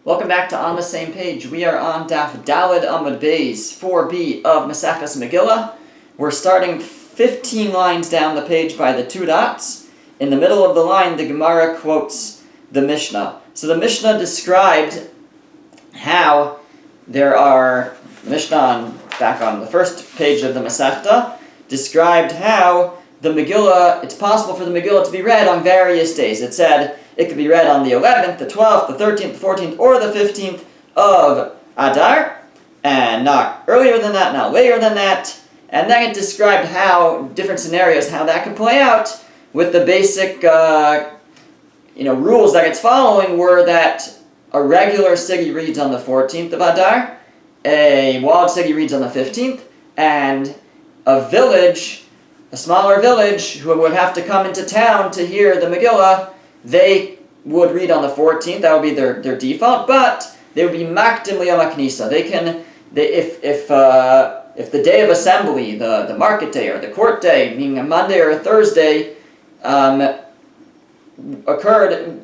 Welcome back to On the Same Page. We are on Daf Daled Amud Beis 4b of Maseches Megillah. We're starting 15 lines down the page by the two dots. In the middle of the line, the Gemara quotes the Mishnah. So the Mishnah described how the Mishnah back on the first page of the Masechta described how the Megillah, it's possible for the Megillah to be read on various days. It said it could be read on the 11th, the 12th, the 13th, the 14th, or the 15th of Adar, and not earlier than that, not later than that. And then it described how different scenarios, how that could play out with the basic rules that it's following were that a regular sigi reads on the 14th of Adar, a walled sigi reads on the 15th, and a smaller village who would have to come into town to hear the Megillah, they would read on the 14th. That would be their default, but they would be makdim liyom haknisa. If the day of assembly, the market day or the court day, meaning a Monday or a Thursday, occurred,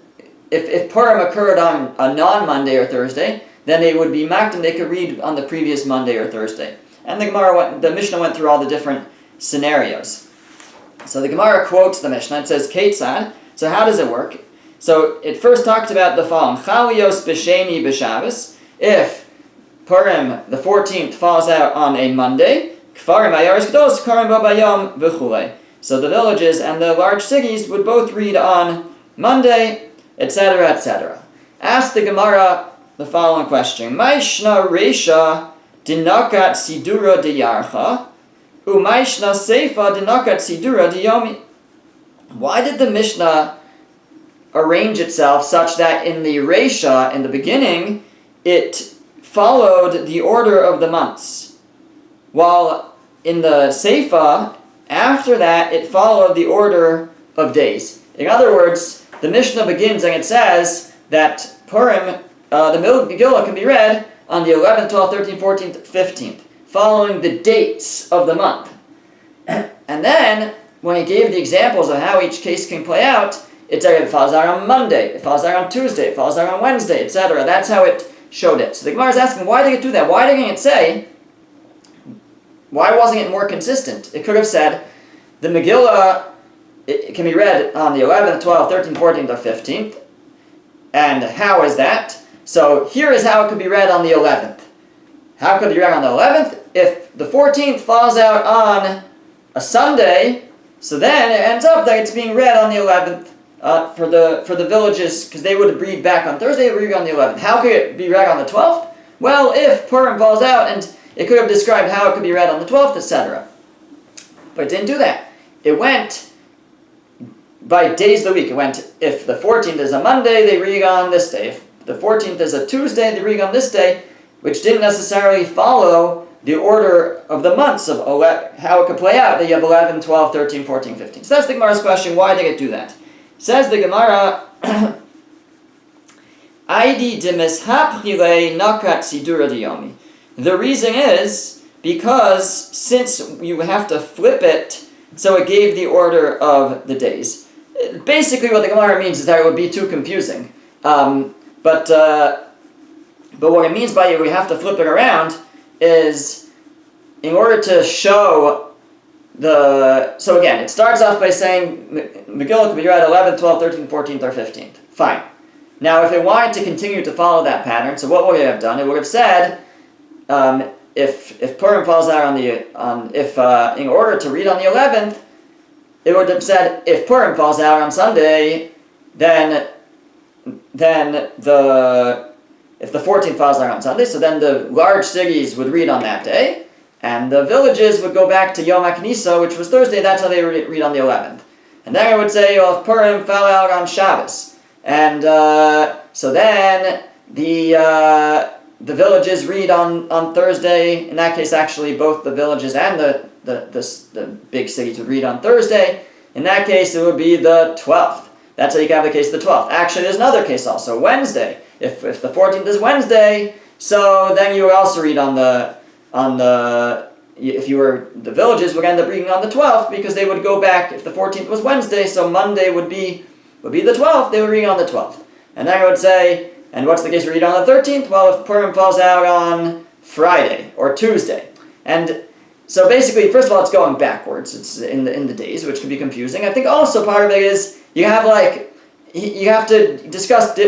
if Purim occurred on a non-Monday or Thursday, then they would be makdim. They could read on the previous Monday or Thursday. And the Mishnah went through all the different scenarios. So the Gemara quotes the Mishnah. It says, Keitzad. So how does it work? So it first talks about the following. Chalios b'sheni b'Shabbos. If Purim, the 14th, falls out on a Monday, Kfarim ayaris gdos, Karim bo bayom v'chulei. So the villages and the large cities would both read on Monday, etc., etc. Ask the Gemara the following question. Maishna reisha dinakat sidura diyarcha, u'maishna seifa dinakat sidura diyomi. Why did the Mishnah arrange itself such that in the Reisha, in the beginning, it followed the order of the months, while in the Seifa, after that, it followed the order of days? In other words, the Mishnah begins and it says that Purim, the Megillah can be read on the 11th, 12th, 13th, 14th, 15th, following the dates of the month. And then, when he gave the examples of how each case can play out, it said it falls out on Monday, it falls out on Tuesday, it falls out on Wednesday, etc. That's how it showed it. So the Gemara is asking, why did it do that? Why didn't it say, why wasn't it more consistent? It could have said, the Megillah, it can be read on the 11th, 12th, 13th, 14th, or 15th. And how is that? So here is how it could be read on the 11th. How could it be read on the 11th? If the 14th falls out on a Sunday, so then it ends up that it's being read on the 11th for the villages, because they would read back on Thursday, they would read on the 11th. How could it be read on the 12th? Well, if Purim falls out, and it could have described how it could be read on the 12th, etc. But it didn't do that. It went by days of the week. It went, if the 14th is a Monday, they read on this day. If the 14th is a Tuesday, they read on this day, which didn't necessarily follow the order of the months of how it could play out, that you have 11, 12, 13, 14, 15. So that's the Gemara's question, why did it do that? Says the Gemara, Aidi demishapchile nakat sidura diyomi. The reason is because since you have to flip it, so it gave the order of the days. Basically what the Gemara means is that it would be too confusing. But what it means by we have to flip it around is in order to show so again, it starts off by saying Megillah could be read 11th, 12th, 13th, 14th, or 15th. Fine. Now, if it wanted to continue to follow that pattern, so what would it have done? It would have said, if Purim falls out in order to read on the 11th, it would have said, if Purim falls out on Sunday, then if the 14th falls out on Sunday, so then the large cities would read on that day, and the villages would go back to Yom HaKnisa, which was Thursday. That's how they would read on the 11th. And then I would say, well, if Purim fell out on Shabbos, and so then the villages read on Thursday. In that case, actually, both the villages and the big cities would read on Thursday. In that case, it would be the 12th. That's how you can have the case of the 12th. Actually, there's another case also, Wednesday. If the 14th is Wednesday, so then you would also read the villages would end up reading on the 12th, because they would go back, if the 14th was Wednesday, so Monday would be the 12th, they would read on the 12th. And then I would say, And what's the case we read on the 13th? Well, if Purim falls out on Friday or Tuesday. And so basically, first of all, it's going backwards. It's in the days, which can be confusing. I think also part of it is you have to discuss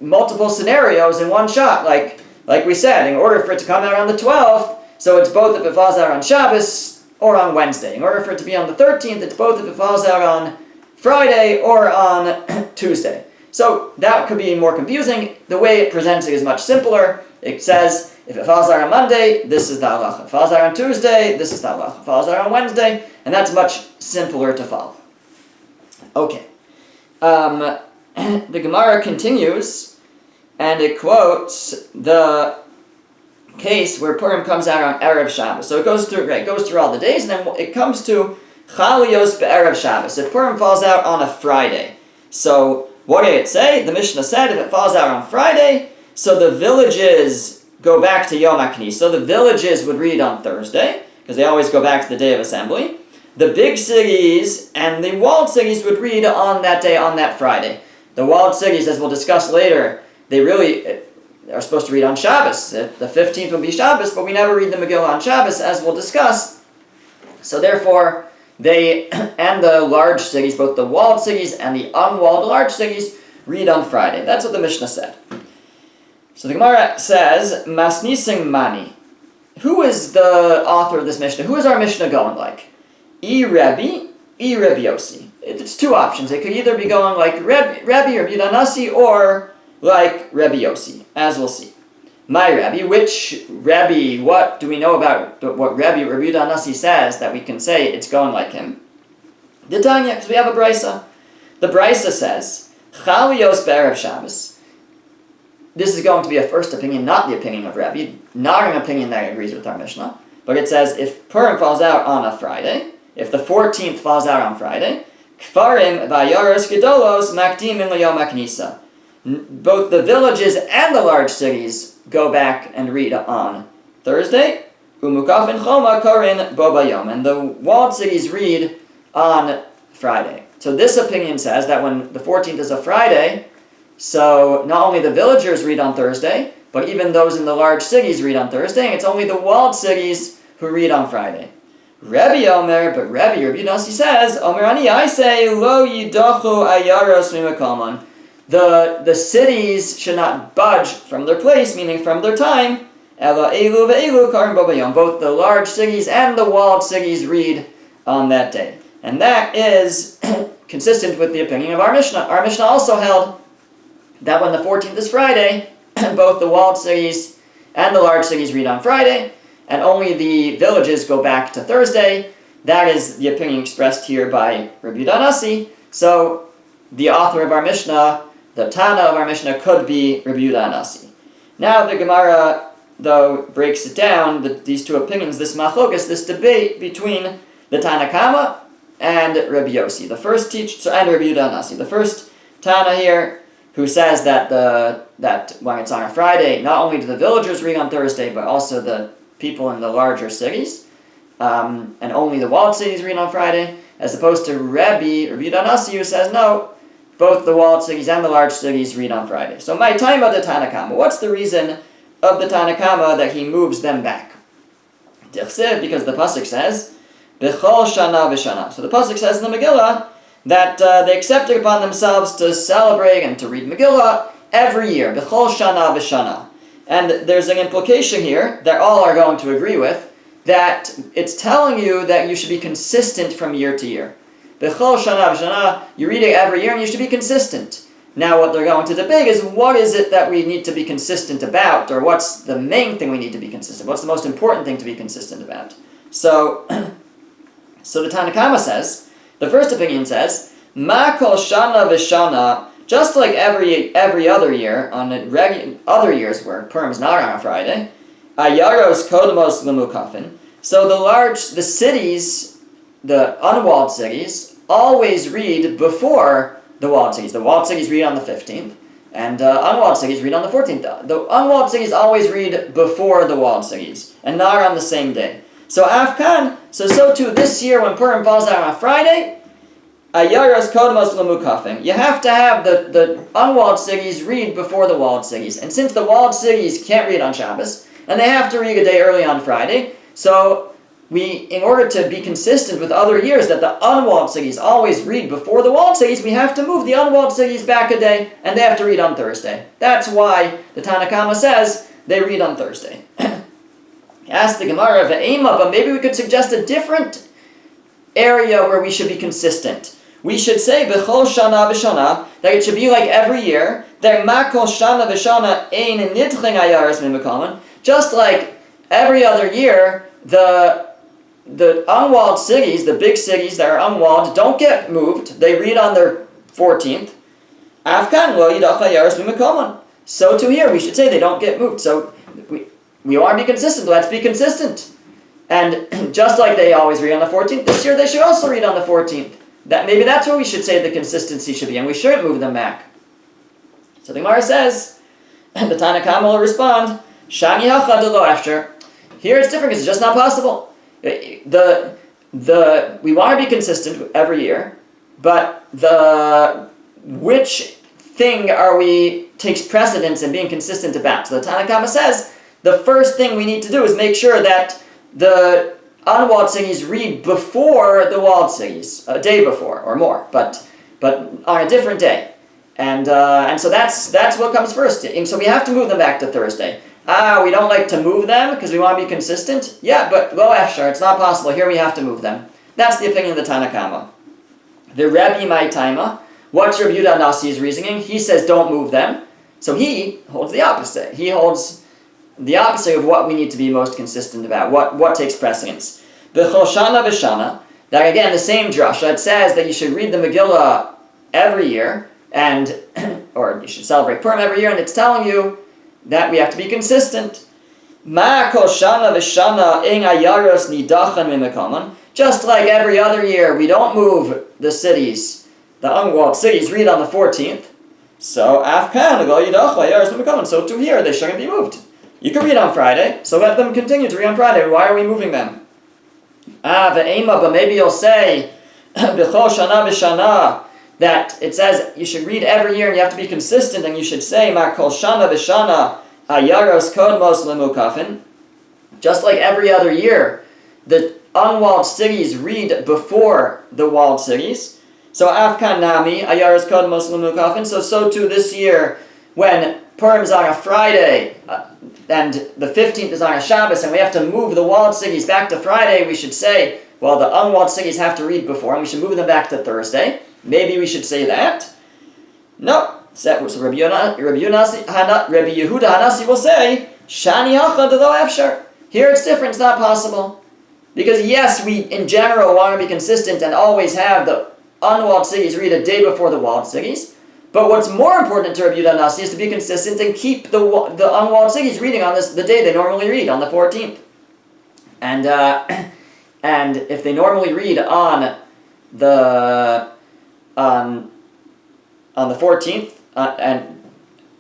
multiple scenarios in one shot. Like we said, in order for it to come out on the 12th, so it's both if it falls out on Shabbos or on Wednesday. In order for it to be on the 13th, it's both if it falls out on Friday or on Tuesday. So that could be more confusing. The way it presents it is much simpler. It says, if it falls out on Monday, this is the halacha. If it falls out on Tuesday, this is the halacha. If it falls out on Wednesday, and that's much simpler to follow. Okay. The Gemara continues, and it quotes the case where Purim comes out on Erev Shabbos. So it goes through all the days, and then it comes to Chalios be'erev Shabbos. If Purim falls out on a Friday. So what did it say? The Mishnah said if it falls out on Friday, so the villages go back to Yom HaKnis. So the villages would read on Thursday, because they always go back to the day of assembly. The big cities and the walled cities would read on that day, on that Friday. The walled cities, as we'll discuss later, they really are supposed to read on Shabbos. The 15th will be Shabbos, but we never read the Megillah on Shabbos, as we'll discuss. So therefore, they and the large cities, both the walled cities and the unwalled large cities, read on Friday. That's what the Mishnah said. So the Gemara says, Masnising Mani. Who is the author of this Mishnah? Who is our Mishnah going like? Rabbi Yossi. It's two options. It could either be going like Rabbi or Yudah Nasi, or like Rabbi Yossi, as we'll see. My Rabbi, which Rabbi, what do we know about what Rabbi Yudah Nasi says that we can say it's going like him? The Tanya, because we have a Brisa. The Brisa says, Chalios be'erev Shabbos. This is going to be a first opinion, not the opinion of Rabbi, not an opinion that agrees with our Mishnah. But it says, if Purim falls out on a Friday, if the 14th falls out on Friday, Kfarim v'ayaros gedolos makdimin l'yom haknisa. Both the villages and the large cities go back and read on Thursday, umukaf and choma korin bo bayom, and the walled cities read on Friday. So this opinion says that when the 14th is a Friday, so not only the villagers read on Thursday, but even those in the large cities read on Thursday, and it's only the walled cities who read on Friday. Rabbi Omer, but Rabbi Nasi says, Omer ani, I say, lo yidachu ayaros mimakomon. The cities should not budge from their place, meaning from their time. Ela elu ve'elu karim bo bayom. Both the large cities and the walled cities read on that day. And that is consistent with the opinion of our Mishnah. Our Mishnah also held that when the 14th is Friday, both the walled cities and the large cities read on Friday, and only the villages go back to Thursday. That is the opinion expressed here by Rabbi Yudah Nasi. So the author of our Mishnah, the Tana of our Mishnah, could be Rabbi Yudah Nasi. Now the Gemara, though, breaks it down, these two opinions, this machlokas, this debate between the Tana Kama and Rabbi Yossi. The first teacher, and Rabbi Yudah Nasi. The first Tana here, who says that that when it's on a Friday, not only do the villagers read on Thursday, but also the people in the larger cities, and only the walled cities read on Friday, as opposed to Rabbi Yudah Nasi, who says no, both the walled cities and the large cities read on Friday. So my time of the Tana Kama, what's the reason of the Tana Kama that he moves them back? Because the pasuk says, B'chol shana v'shana. So the pasuk says in the Megillah that they accepted upon themselves to celebrate and to read Megillah every year, B'chol shana v'shana. And there's an implication here that all are going to agree with, that it's telling you that you should be consistent from year to year. B'chol shana v'shana, you read it every year and you should be consistent. Now what they're going to debate is, what is it that we need to be consistent about, or what's the main thing we need to be consistent? What's the most important thing to be consistent about? So the Tana Kama says, the first opinion says, Ma kol shana v'shana, just like every other year, on other years where Purim is not on a Friday, ayaros kodamos l'mukafin. So the cities, the unwalled cities, always read before the walled cities. The walled cities read on the 15th, and unwalled cities read on the 14th. The unwalled cities always read before the walled cities, and not on the same day. So Afkan, so too this year when Purim falls out on a Friday, Ayaros kodmos lemukafim. You have to have the unwalled cities read before the walled cities. And since the walled cities can't read on Shabbos, and they have to read a day early on Friday, so in order to be consistent with other years that the unwalled cities always read before the walled cities, we have to move the unwalled cities back a day, and they have to read on Thursday. That's why the Tanna Kama says they read on Thursday. Ask the Gemara, Ve'ema, but maybe we could suggest a different area where we should be consistent. We should say b'chol shana v'shana, that it should be like every year. That makol shana v'shana ein nidching ayaris mimakaman. Just like every other year, the unwalled cities, the big cities that are unwalled, don't get moved. They read on their 14th. Afkan lo yidach ayaris mimakaman. So to here, we should say they don't get moved. So we want to be consistent. Let's be consistent. And just like they always read on the 14th, this year they should also read on the 14th. Maybe that's what we should say the consistency should be, and we shouldn't move them back. So the Gemara says, and the Tanna Kama will respond, Shani hachad lo after. Here it's different because it's just not possible. We want to be consistent every year, but which thing takes precedence in being consistent about? So the Tanna Kama says, the first thing we need to do is make sure that the unwalled cities read before the walled cities, a day before or more, but on a different day, and so that's what comes first. And so we have to move them back to Thursday. We don't like to move them because we want to be consistent. Yeah, but lo efshar, it's not possible. Here we have to move them. That's the opinion of the Tanna Kama. The Rebbe my taima. What's Rabbi Yehuda Nasi's reasoning? He says don't move them. So he holds the opposite. He holds the opposite of what we need to be most consistent about, what takes precedence. B'chol shana v'shana, that again, the same drasha, it says that you should read the Megillah every year, or you should celebrate Purim every year, and it's telling you that we have to be consistent. Ma kol shana v'shana ing ayaros nidachan mimekaman. Just like every other year, we don't move the cities, the unwalled cities, read on the 14th. So afkan go yidach ayaros mimekaman. So to here, they shouldn't be moved. You can read on Friday, so let them continue to read on Friday. Why are we moving them? Ve'ema, but maybe you'll say, b'chol shana v'shana, that it says you should read every year and you have to be consistent, and you should say, ma kol shana v'shana, ayaros kodmos lemukafin. Just like every other year, the unwalled cities read before the walled cities. So afkan nami, ayaros kodmos lemukafin. So too this year, when Purim is on a Friday, and the 15th is on a Shabbos, and we have to move the walled cities back to Friday, we should say, well, the unwalled cities have to read before, and we should move them back to Thursday. Maybe we should say that. No. So Rabbi Yehuda Hanasi will say, Shani hachad lo efshar. Here it's different, it's not possible. Because yes, we in general want to be consistent and always have the unwalled cities read a day before the walled cities. But what's more important to Rabbi Yehuda Nasi is to be consistent and keep the unwalled cities reading on the day they normally read, on the 14th. And if they normally read on the 14th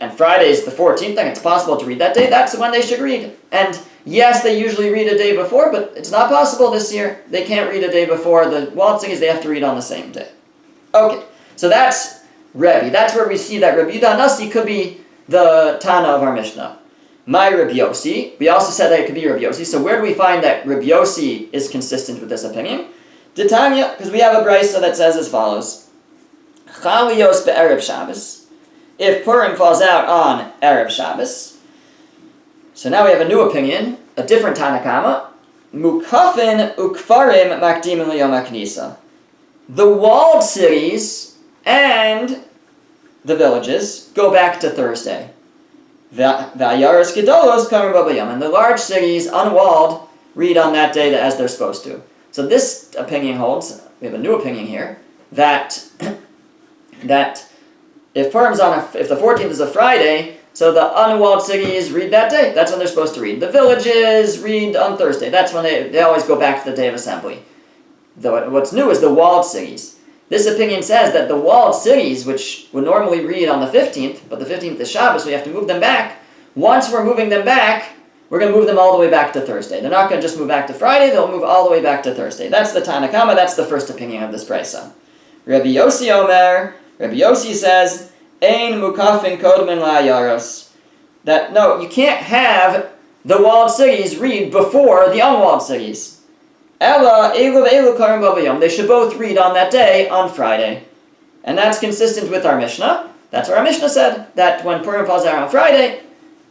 and Friday is the 14th, then it's possible to read that day. That's when they should read. And yes, they usually read a day before, but it's not possible this year. They can't read a day before. The walled cities they have to read on the same day. Okay, so that's Rebbe. That's where we see that Rabbi Yehuda Nasi could be the Tana of our Mishnah. My Rabbi Yossi. We also said that it could be Rabbi Yossi. So where do we find that Rabbi Yossi is consistent with this opinion? Titania, because we have a brisa that says as follows: Chaliyos be'erev Shabbos. If Purim falls out on Erev Shabbos. So now we have a new opinion, a different Tanna Kama. Mukafin ukfarim makdim liyom haknisa. The walled cities and the villages go back to Thursday. V'ayaros gedolos karim babayom. And the large cities, unwalled, read on that day as they're supposed to. So this opinion holds, we have a new opinion here, that if Purim's if the 14th is a Friday, so the unwalled cities read that day. That's when they're supposed to read. The villages read on Thursday. That's when they always go back to the day of assembly. What's new is the walled cities. This opinion says that the walled cities, which would normally read on the 15th, but the 15th is Shabbos, so we have to move them back. Once we're moving them back, we're going to move them all the way back to Thursday. They're not going to just move back to Friday, they'll move all the way back to Thursday. That's the Tanna Kama, that's the first opinion of this brisa. Rabbi Yossi Omer, Rabbi Yossi says, Ein mukafin kodmin la'ayaros. That, no, you can't have the walled cities read before the unwalled cities. Ella, elu ve'elu karim b'bayom. They should both read on that day, on Friday. And that's consistent with our Mishnah. That's what our Mishnah said, that when Purim falls out on Friday,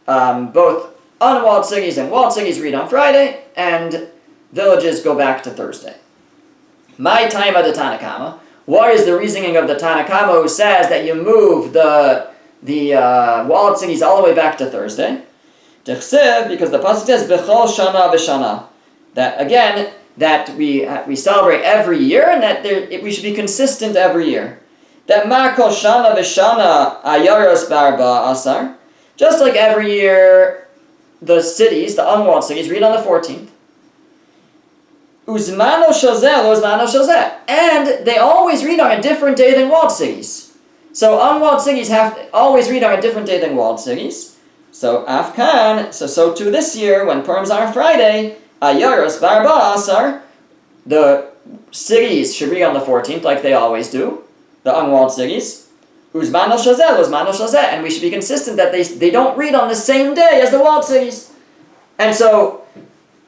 both unwalled cities and walled cities read on Friday, and villages go back to Thursday. My time of the Tanakama. What is the reasoning of the Tanakama who says that you move the walled cities all the way back to Thursday? Because the pasuk says b'chol shana v'shana, that again that we celebrate every year, and that we should be consistent every year. That ma'kol shana v'shana ayaros barba asar, just like every year the cities, the unwalled cities, read on the 14th. Uzmano shazeh, uzmano shazeh, and they always read on a different day than walled cities. So unwalled cities have to always read on a different day than walled cities. So Afkan, so too this year, when Purim's on Friday, Ayaros Barba Asar, the cities should read on the 14th like they always do, the unwalled cities. Uzmano Shazeh, and we should be consistent that they don't read on the same day as the walled cities. And so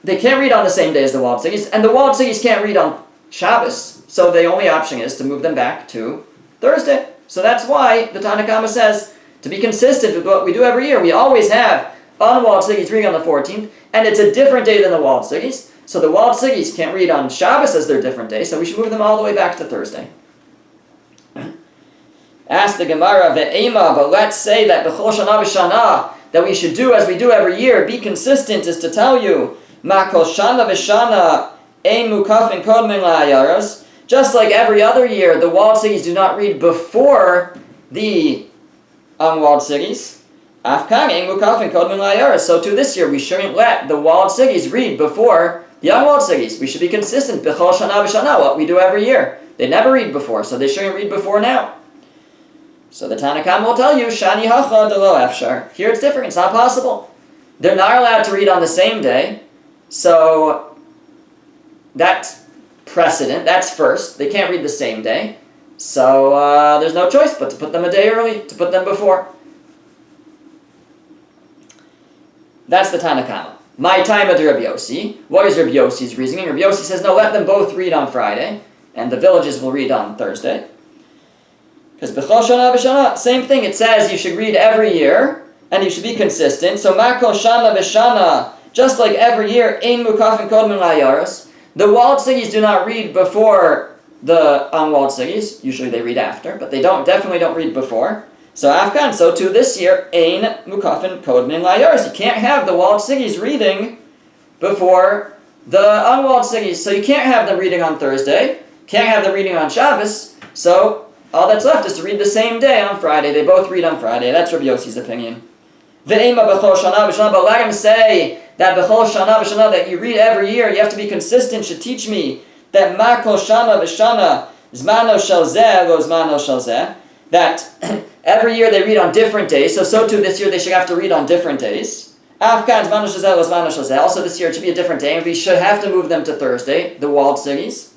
they can't read on the same day as the walled cities, and the walled cities can't read on Shabbos, so the only option is to move them back to Thursday. So that's why the Tanakhama says, to be consistent with what we do every year, we always have unwalled cities reading on the 14th, and it's a different day than the walled cities, so the walled cities can't read on Shabbos as their different day, so we should move them all the way back to Thursday. Ask the Gemara, Ve'ema, but let's say that B'chol Shana V'Shana, that we should do as we do every year, be consistent, is to tell you, Ma'kol Shana V'Shana, Ein Mukafin Kodmin La'ayaros, just like every other year, the walled cities do not read before the unwalled cities. Afkan Ein Mukafin Kodmin La'ayaros, so too this year, we shouldn't let the walled cities read before the unwalled cities. We should be consistent, B'chol Shana V'Shana, what we do every year. They never read before, so they shouldn't read before now. So the Tanakhama will tell you, Shani hacha de lo efshar. Here it's different, it's not possible. They're not allowed to read on the same day, so that's precedent, that's first. They can't read the same day, so there's no choice but to put them a day early, to put them before. That's the Tanakhama. My time of Rabbi Yossi. What is Rabbi Yossi's reasoning? Rabbi Yossi says, no, let them both read on Friday, and the villages will read on Thursday. Because B'chol Shana V'Shana, same thing, it says you should read every year, and you should be consistent. So Ma'kol Shana V'Shana, just like every year, Ein Mukafin Kodmin La'ayaros, the walled cities do not read before the unwalled cities. Usually they read after, but they definitely don't read before. So Afghan, so too this year, Ein Mukafin Kodmin La'ayaros. You can't have the walled cities reading before the unwalled cities. So you can't have them reading on Thursday, can't have them reading on Shabbos, so all that's left is to read the same day on Friday. They both read on Friday. That's Rabbi Yossi's opinion. Ve'ema b'chol shana v'shana, but let him say that b'chol shana v'shana, that you read every year, you have to be consistent, should teach me that ma'kol shana v'shana, zmano shel zeh lo zmano shel zeh, that every year they read on different days, so too this year they should have to read on different days. Afkan zmano shel zeh lo zmano shel zeh, also this year it should be a different day, and we should have to move them to Thursday, the walled cities.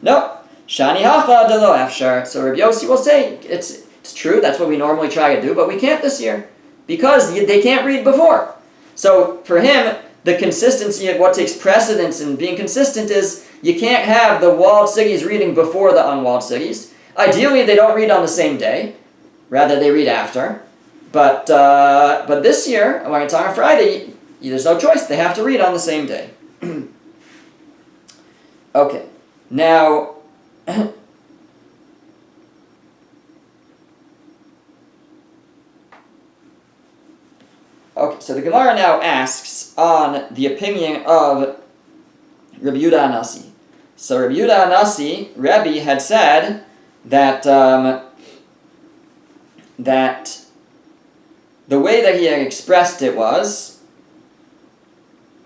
No. Shani hacha de lo afshar. So Rabbi Yossi will say, it's true, that's what we normally try to do, but we can't this year, because they can't read before. So for him, the consistency of what takes precedence in being consistent is, you can't have the walled cities reading before the unwalled cities. Ideally, they don't read on the same day, rather they read after. But this year, when it's on Friday, there's no choice, they have to read on the same day. Okay, now, okay, so the Gemara now asks on the opinion of Rabbi Yehuda Anasi. So Rabbi Yehuda Anasi, Rabbi had said that that the way that he had expressed it was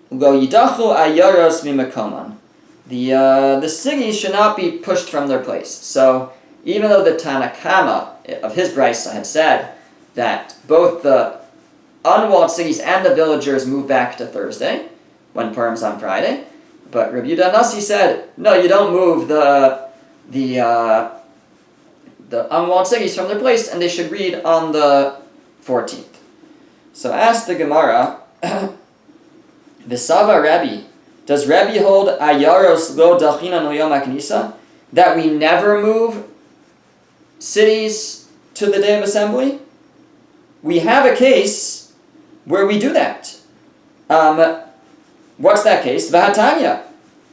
Lo yidachu ayaros mimakoman. The cities should not be pushed from their place. So even though the Tanakama of his brisa had said that both the unwalled cities and the villagers move back to Thursday, when Purim's on Friday, but Rabbi Yehuda Nasi said, no, you don't move the the unwalled cities from their place, and they should read on the 14th. So ask the Gemara, V'sava Rebbe, does Rebbe hold Ayaros lo dalchina no yom HaKnisa, that we never move cities to the day of assembly? We have a case where we do that. What's that case? V'hatanya.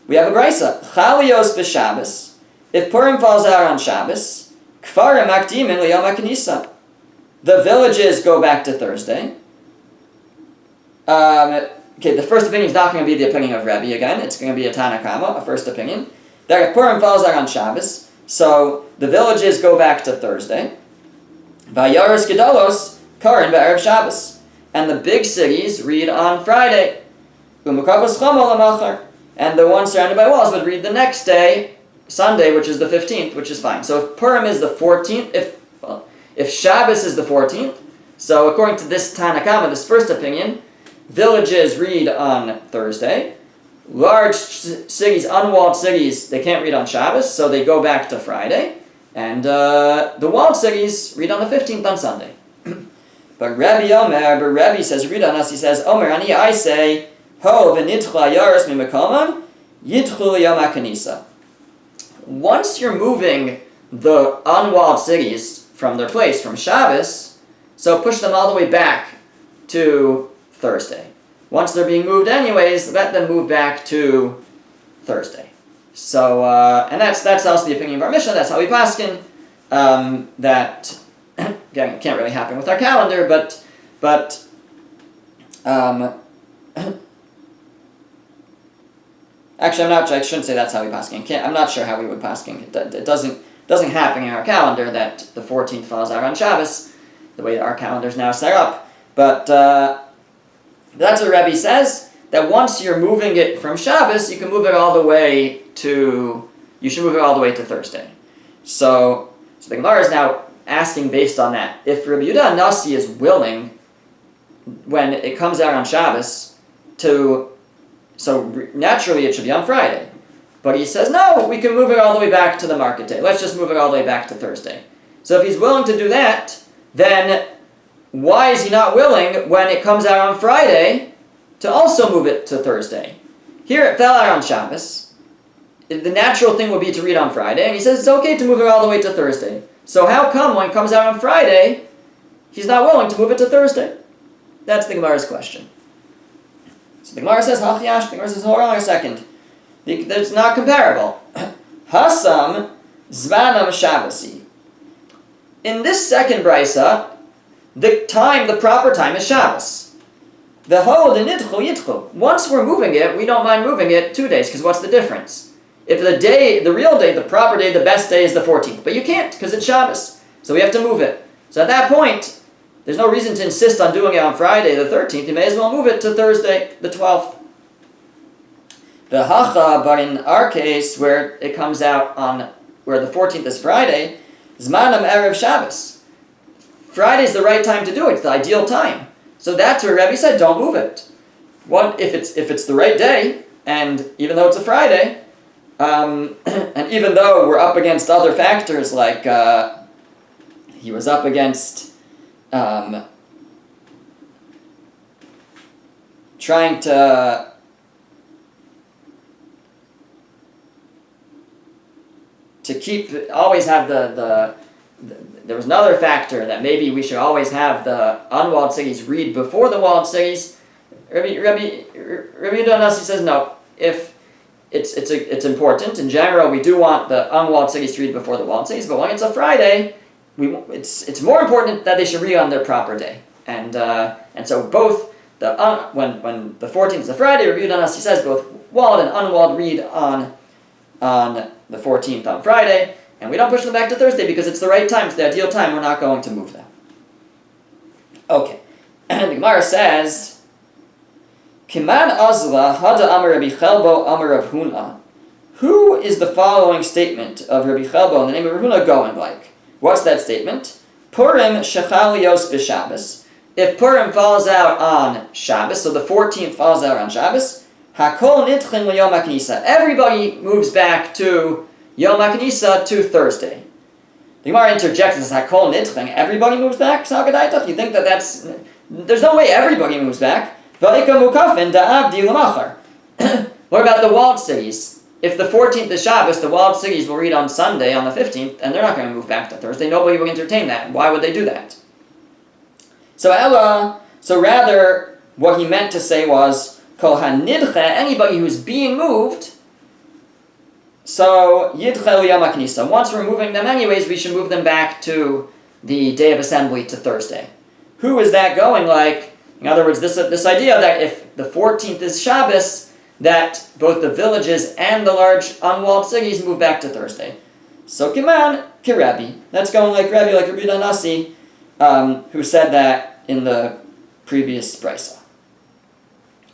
We have a brisa. Chalios b'Shabbos. If Purim falls out on Shabbos, kfarim makdimin liyom HaKnisa. The villages go back to Thursday. Okay, the first opinion is not going to be the opinion of Rebbe again. It's going to be a Tanakama, a first opinion. That if Purim falls out on Shabbos, so the villages go back to Thursday. Vayaros gedolos karin b'erev Shabbos. And the big cities read on Friday. Umukavos chomo lamachar. And the ones surrounded by walls would read the next day, Sunday, which is the 15th, which is fine. So if Purim is the 14th, if Shabbos is the 14th, so according to this Tanakama, this first opinion, villages read on Thursday. Large cities, unwalled cities, they can't read on Shabbos, so they go back to Friday. And the walled cities read on the 15th on Sunday. But Rebbe says, read on us, he says, Omer, ani I say, Ho v'nitchla yaros mimakomam, yitchlu yom HaKnisa. Once you're moving the unwalled cities from their place, from Shabbos, so push them all the way back to Thursday. Once they're being moved anyways, let them move back to Thursday. So, and that's also the opinion of our Mishnah. That's how we paskin. That again, it can't really happen with our calendar, but actually, I shouldn't say that's how we paskin. I'm not sure how we would paskin. It doesn't happen in our calendar that the 14th falls out on Shabbos, the way our calendar's now set up. But that's what Rebbe says, that once you're moving it from Shabbos, you can move it all the way to Thursday. So the Gemara is now asking based on that. If Rabbi Yehuda Nasi is willing, when it comes out on Shabbos, naturally it should be on Friday. But he says, no, we can move it all the way back to the market day. Let's just move it all the way back to Thursday. So if he's willing to do that, then why is he not willing, when it comes out on Friday, to also move it to Thursday? Here it fell out on Shabbos. The natural thing would be to read on Friday, and he says it's okay to move it all the way to Thursday. So how come when it comes out on Friday, he's not willing to move it to Thursday? That's the Gemara's question. So the Gemara says, Hachiyash, the Gemara says, hold on a second. It's not comparable. Hasam Zvanam Shabbosi. In this second brisa, the proper time is Shabbos. The hold in Yitchu Yitchu. Once we're moving it, we don't mind moving it 2 days, because what's the difference? If the real day, the proper day, the best day is the 14th. But you can't, because it's Shabbos. So we have to move it. So at that point, there's no reason to insist on doing it on Friday the 13th. You may as well move it to Thursday the 12th. The hacha, but in our case, where it comes out on, where the 14th is Friday, Zmanam Erev Shabbos. Friday's the right time to do it. It's the ideal time. So that's where Rebbe said, don't move it. If it's the right day, and even though it's a Friday, and even though we're up against other factors, like he was up against trying to always have there was another factor that maybe we should always have the unwalled cities read before the walled cities. Rabbi Yonasi says no. If it's important in general, we do want the unwalled cities to read before the walled cities. But when it's a Friday, it's more important that they should read on their proper day. And so both when the 14th is a Friday, Rabbi Yonasi says both walled and unwalled read on the 14th on Friday. And we don't push them back to Thursday because it's the right time, it's the ideal time, we're not going to move them. Okay. And the Gemara says, Kiman Azla Hada Amar Rabbi Chelbo Amar Rav Huna. Who is the following statement of Rabbi Chelbo in the name of Rav Huna going like? What's that statement? Purim Shechalios b'Shabbos. If Purim falls out on Shabbos, so the 14th falls out on Shabbos, Hakol Nitchin L'Yom HaKnisa. Everybody moves back to Yom HaKnisa to Thursday. The Gemara interjects and says, "Hakol nidchen." Everybody moves back. You think that's? There's no way everybody moves back. What about the walled cities? If the 14th is Shabbos, the walled cities will read on Sunday, on the 15th, and they're not going to move back to Thursday. Nobody will entertain that. Why would they do that? So rather, what he meant to say was, Kol hanidche, anybody who's being moved, so yidchel yom haknisa. Once we're moving them anyways, we should move them back to the day of assembly, to Thursday. Who is that going like? In other words, this idea that if the 14th is Shabbos, that both the villages and the large unwalled cities move back to Thursday. So Kiman, Kirabi. That's going like Rabbi Danasi, who said that in the previous brisa.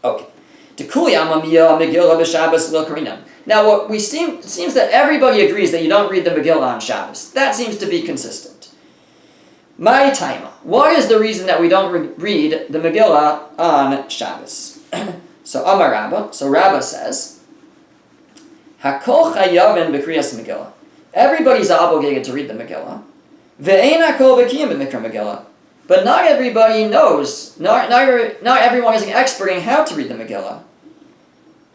Okay. Now, what we seems that everybody agrees that you don't read the Megillah on Shabbos. That seems to be consistent. My time. What is the reason that we don't read the Megillah on Shabbos? So Amar Rabba. So Rabba says, Hakol chayavin b'kriyas Megillah. Everybody's obligated to read the Megillah. Ve'ein hakol b'kiyim b'mikra Megillah. But not everybody knows. Not everyone is an expert in how to read the Megillah.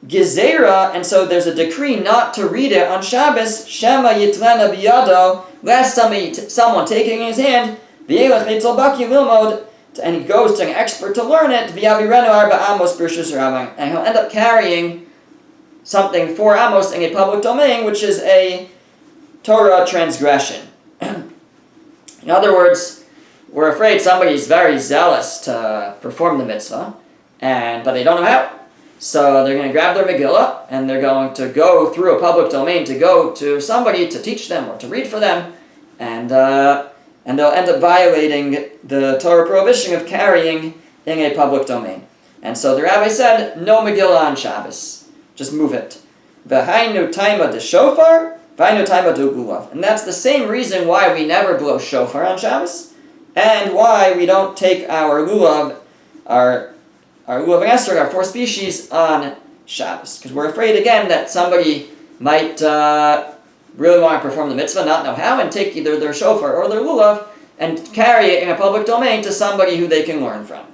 Gezerah, and so there's a decree not to read it on Shabbos. Shema yitlena biyado, lest someone take it in his hand, v'yelech eitzol baki lilmod, and he goes to an expert to learn it, v'yavirenu arba amos b'rshus rabban, and he'll end up carrying something 4 amos in a public domain, which is a Torah transgression. In other words, we're afraid somebody's very zealous to perform the mitzvah, but they don't know how. So they're going to grab their Megillah, and they're going to go through a public domain to go to somebody to teach them or to read for them, and they'll end up violating the Torah prohibition of carrying in a public domain. And so the rabbi said, no Megillah on Shabbos. Just move it. V'hainu taima de shofar, v'hainu taima de lulav. And that's the same reason why we never blow shofar on Shabbos, and why we don't take our lulav, our lulav and esrog, our 4 species, on Shabbos. Because we're afraid, again, that somebody might really want to perform the mitzvah, not know how, and take either their shofar or their lulav and carry it in a public domain to somebody who they can learn from.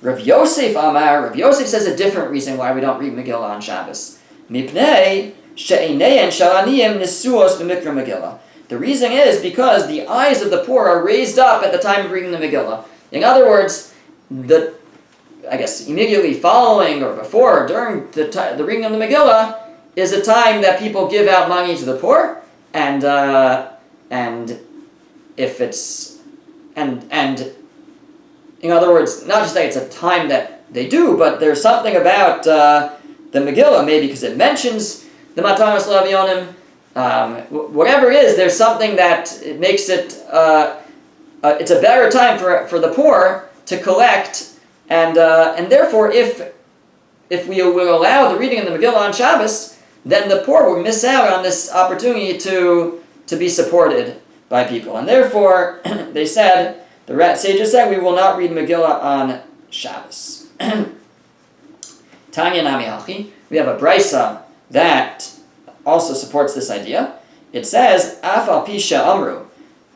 Rav Yosef Amar, Rav Yosef says a different reason why we don't read Megillah on Shabbos. Mipnei she'einein shalaniyim nesuos b'mikra Megillah. The reason is because the eyes of the poor are raised up at the time of reading the Megillah. In other words, immediately following or before or during the reading of the Megillah is a time that people give out money to the poor, and if it's and in other words, not just that it's a time that they do, but there's something about the Megillah, maybe because it mentions the Matanos L'Avionim, whatever it is, there's something that it makes it it's a better time for the poor to collect, and therefore if we will allow the reading of the Megillah on Shabbos, then the poor will miss out on this opportunity to be supported by people. And therefore, they said, the sages said, we will not read Megillah on Shabbos. Tanya Nami Hachi, we have a brisa that also supports this idea. It says, Afal Pisha Amru,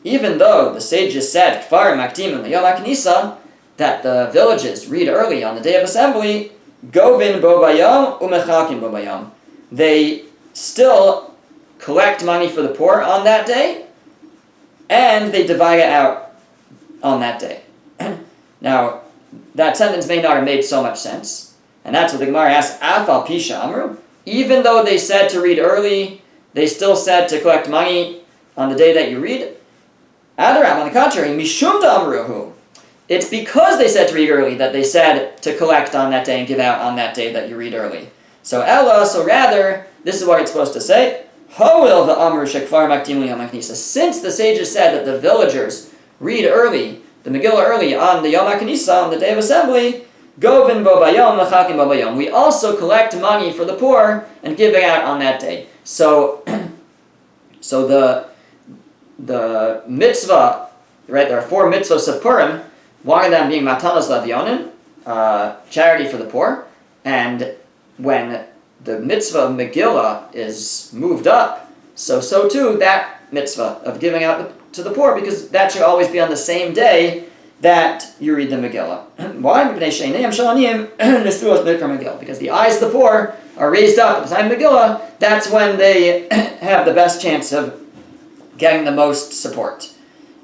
even though the sages said, Kfar Maktim L'Yom HaKnisa, that the villages read early on the day of assembly, Govin Bo Bayom Umechakim Bo Bayom. They still collect money for the poor on that day, and they divide it out on that day. Now, that sentence may not have made so much sense, and that's what the Gemara asks, Afal Pisha Amru, even though they said to read early, they still said to collect money on the day that you read. Adarab, on the contrary, Mishum Amruhu. It's because they said to read early that they said to collect on that day and give out on that day that you read early. So rather, this is what it's supposed to say. Ho'il v'amru shekfar makdim l'yom ha'knisa. Since the sages said that the villagers read early, the Megillah early on the Yom HaKnisa, on the day of assembly, govin bo bayom l'chakim bo bayom. We also collect money for the poor and give it out on that day. So the mitzvah, right? There are 4 mitzvahs of Purim. One of them being Matanos L'Avionim, charity for the poor, and when the mitzvah of Megillah is moved up so too that mitzvah of giving out to the poor, because that should always be on the same day that you read the Megillah. Why? Because the eyes of the poor are raised up at the time of Megillah. That's when they have the best chance of getting the most support.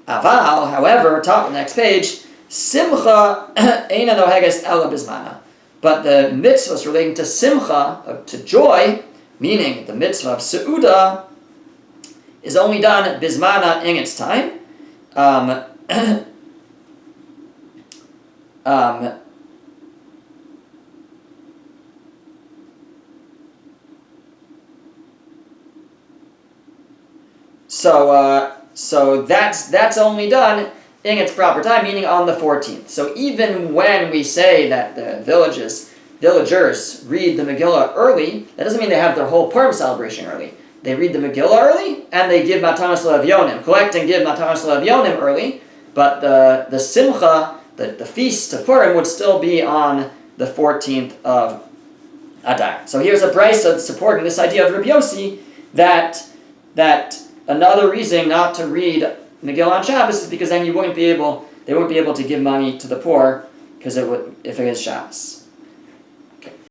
Aval, however, top of the next page, Simcha eina noheges ela bizmana. But the mitzvahs relating to Simcha, to joy, meaning the mitzvah of Seudah, is only done bizmana in its time. So that's only done in its proper time, meaning on the 14th. So even when we say that the villagers read the Megillah early, that doesn't mean they have their whole Purim celebration early. They read the Megillah early, and they give Matanos Le'Evyonim, collect and give Matanos Le'Evyonim early, but the Simcha, the feast of Purim, would still be on the 14th of Adar. So here's a brisa supporting this idea of Rabbi Yossi that another reason not to read Megillah on Shabbos is because then they won't be able to give money to the poor, because if it is Shabbos.